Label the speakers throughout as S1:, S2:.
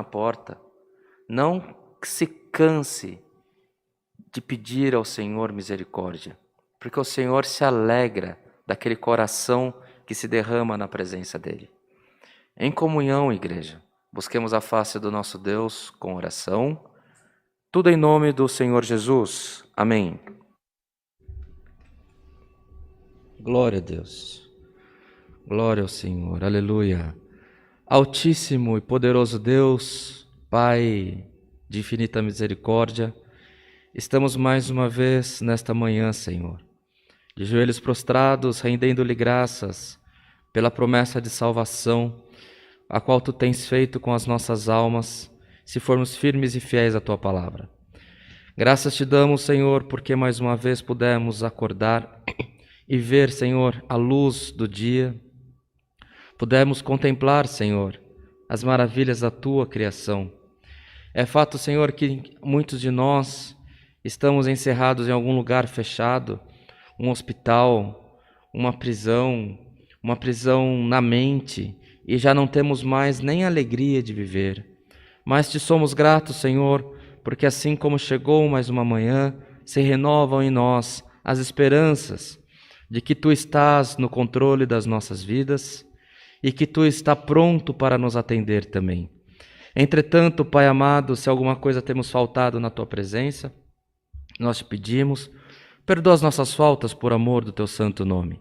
S1: na porta. Não se canse de pedir ao Senhor misericórdia, porque o Senhor se alegra daquele coração que se derrama na presença dEle. Em comunhão, igreja, busquemos a face do nosso Deus com oração. Tudo em nome do Senhor Jesus. Amém. Glória a Deus. Glória ao Senhor. Aleluia. Altíssimo e poderoso Deus, Pai de infinita misericórdia, estamos mais uma vez nesta manhã, Senhor, de joelhos prostrados, rendendo-lhe graças pela promessa de salvação, a qual Tu tens feito com as nossas almas, se formos firmes e fiéis à Tua palavra. Graças Te damos, Senhor, porque mais uma vez pudemos acordar e ver, Senhor, a luz do dia. Pudemos contemplar, Senhor, as maravilhas da Tua criação. É fato, Senhor, que muitos de nós estamos encerrados em algum lugar fechado, um hospital, uma prisão na mente, e já não temos mais nem alegria de viver. Mas Te somos gratos, Senhor, porque assim como chegou mais uma manhã, se renovam em nós as esperanças de que Tu estás no controle das nossas vidas e que Tu está pronto para nos atender também. Entretanto, Pai amado, se alguma coisa temos faltado na Tua presença, nós Te pedimos, perdoa as nossas faltas por amor do Teu santo nome.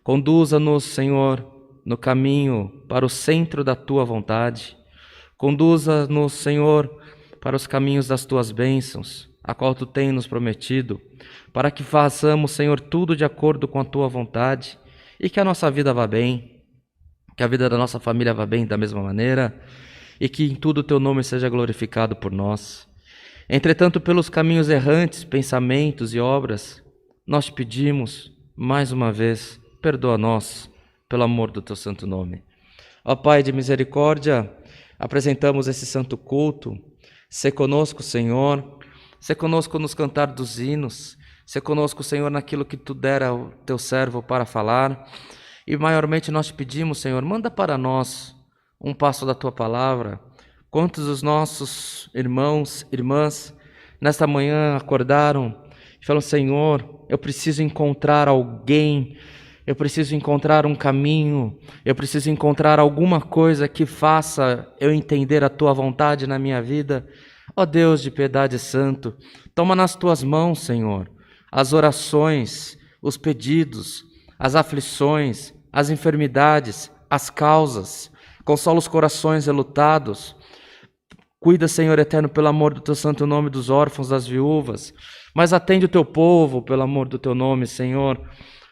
S1: Conduza-nos, Senhor, no caminho para o centro da Tua vontade. Conduza-nos, Senhor, para os caminhos das Tuas bênçãos, a qual Tu tens nos prometido, para que façamos, Senhor, tudo de acordo com a Tua vontade e que a nossa vida vá bem, que a vida da nossa família vá bem da mesma maneira, e que em tudo o Teu nome seja glorificado por nós. Entretanto, pelos caminhos errantes, pensamentos e obras, nós Te pedimos, mais uma vez, perdoa-nos, pelo amor do Teu santo nome. Ó Pai de misericórdia, apresentamos esse santo culto. Sê conosco, Senhor, sê conosco nos cantar dos hinos, sê conosco, Senhor, naquilo que Tu dera ao Teu servo para falar. E maiormente nós Te pedimos, Senhor, manda para nós um passo da Tua palavra. Quantos dos nossos irmãos, irmãs, nesta manhã acordaram e falaram: Senhor, eu preciso encontrar alguém, eu preciso encontrar um caminho, eu preciso encontrar alguma coisa que faça eu entender a Tua vontade na minha vida. Ó Deus de piedade santo, toma nas Tuas mãos, Senhor, as orações, os pedidos, as aflições, as enfermidades, as causas. Consola os corações relutados. Cuida, Senhor eterno, pelo amor do Teu santo nome, dos órfãos, das viúvas. Mas atende o Teu povo, pelo amor do Teu nome, Senhor.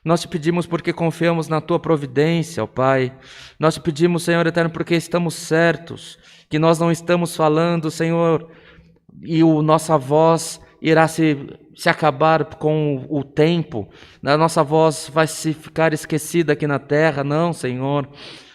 S1: Nós Te pedimos porque confiamos na Tua providência, ó Pai. Nós Te pedimos, Senhor eterno, porque estamos certos que nós não estamos falando, Senhor, e nossa voz irá se acabar com o tempo. A nossa voz vai se ficar esquecida aqui na terra. Não, Senhor.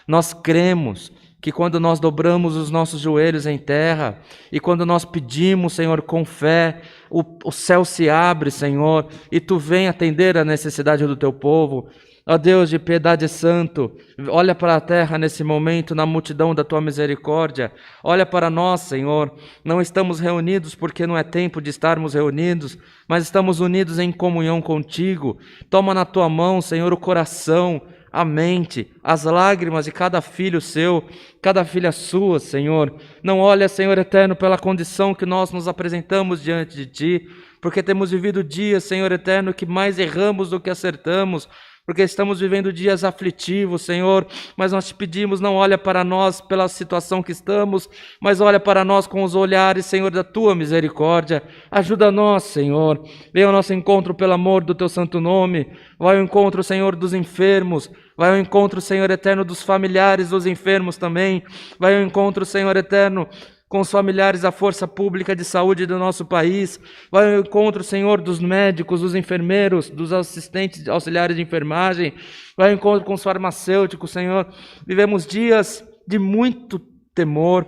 S1: Nós cremos que quando nós dobramos os nossos joelhos em terra e quando nós pedimos, Senhor, com fé, o céu se abre, Senhor, e Tu vem atender a necessidade do Teu povo. Ó Deus de piedade santo, olha para a terra nesse momento, na multidão da Tua misericórdia. Olha para nós, Senhor. Não estamos reunidos porque não é tempo de estarmos reunidos, mas estamos unidos em comunhão contigo. Toma na Tua mão, Senhor, o coração, a mente, as lágrimas de cada filho seu, cada filha sua, Senhor. Não olha, Senhor eterno, pela condição que nós nos apresentamos diante de Ti, porque temos vivido dias, Senhor eterno, que mais erramos do que acertamos, porque estamos vivendo dias aflitivos, Senhor, mas nós Te pedimos, não olha para nós pela situação que estamos, mas olha para nós com os olhares, Senhor, da Tua misericórdia. Ajuda-nos, Senhor, venha ao nosso encontro pelo amor do Teu santo nome. Vai ao encontro, Senhor, dos enfermos, vai ao encontro, Senhor eterno, dos familiares dos enfermos também, vai ao encontro, Senhor eterno, com os familiares da força pública de saúde do nosso país. Vai ao encontro, Senhor, dos médicos, dos enfermeiros, dos assistentes auxiliares de enfermagem. Vai ao encontro com os farmacêuticos, Senhor. Vivemos dias de muito temor,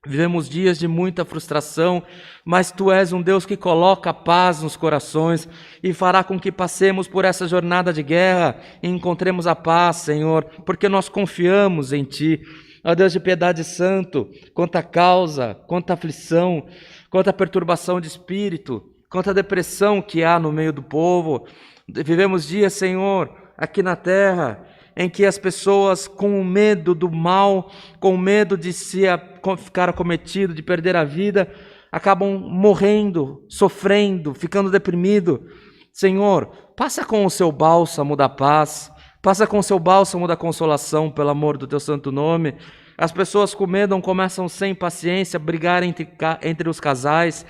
S1: vivemos dias de muita frustração, mas Tu és um Deus que coloca paz nos corações e fará com que passemos por essa jornada de guerra e encontremos a paz, Senhor, porque nós confiamos em Ti. Ó Deus de piedade santo, quanta causa, quanta aflição, quanta perturbação de espírito, quanta depressão que há no meio do povo. Vivemos dias, Senhor, aqui na terra, em que as pessoas com medo do mal, com medo de ficar acometido, de perder a vida, acabam morrendo, sofrendo, ficando deprimido. Senhor, passa com o seu bálsamo da paz, passa com o seu bálsamo da consolação, pelo amor do teu santo nome. As pessoas com medo começam sem paciência a brigar entre os casais,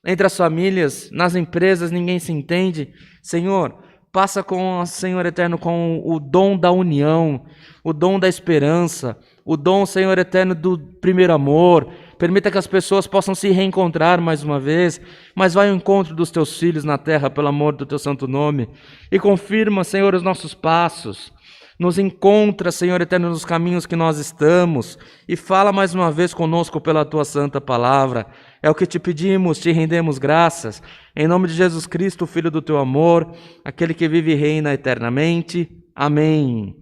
S1: entre as famílias, nas empresas, ninguém se entende. Senhor, passa com, Senhor eterno, com o dom da união, o dom da esperança, o dom, Senhor eterno, do primeiro amor. Permita que as pessoas possam se reencontrar mais uma vez, mas vai ao encontro dos teus filhos na terra, pelo amor do teu santo nome. E confirma, Senhor, os nossos passos. Nos encontra, Senhor eterno, nos caminhos que nós estamos. E fala mais uma vez conosco pela tua santa palavra. É o que te pedimos, te rendemos graças. Em nome de Jesus Cristo, Filho do teu amor, aquele que vive e reina eternamente. Amém.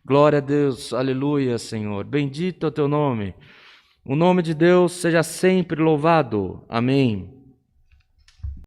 S1: Glória a Deus, aleluia, Senhor. Bendito é o teu nome. O nome de Deus seja sempre louvado. Amém.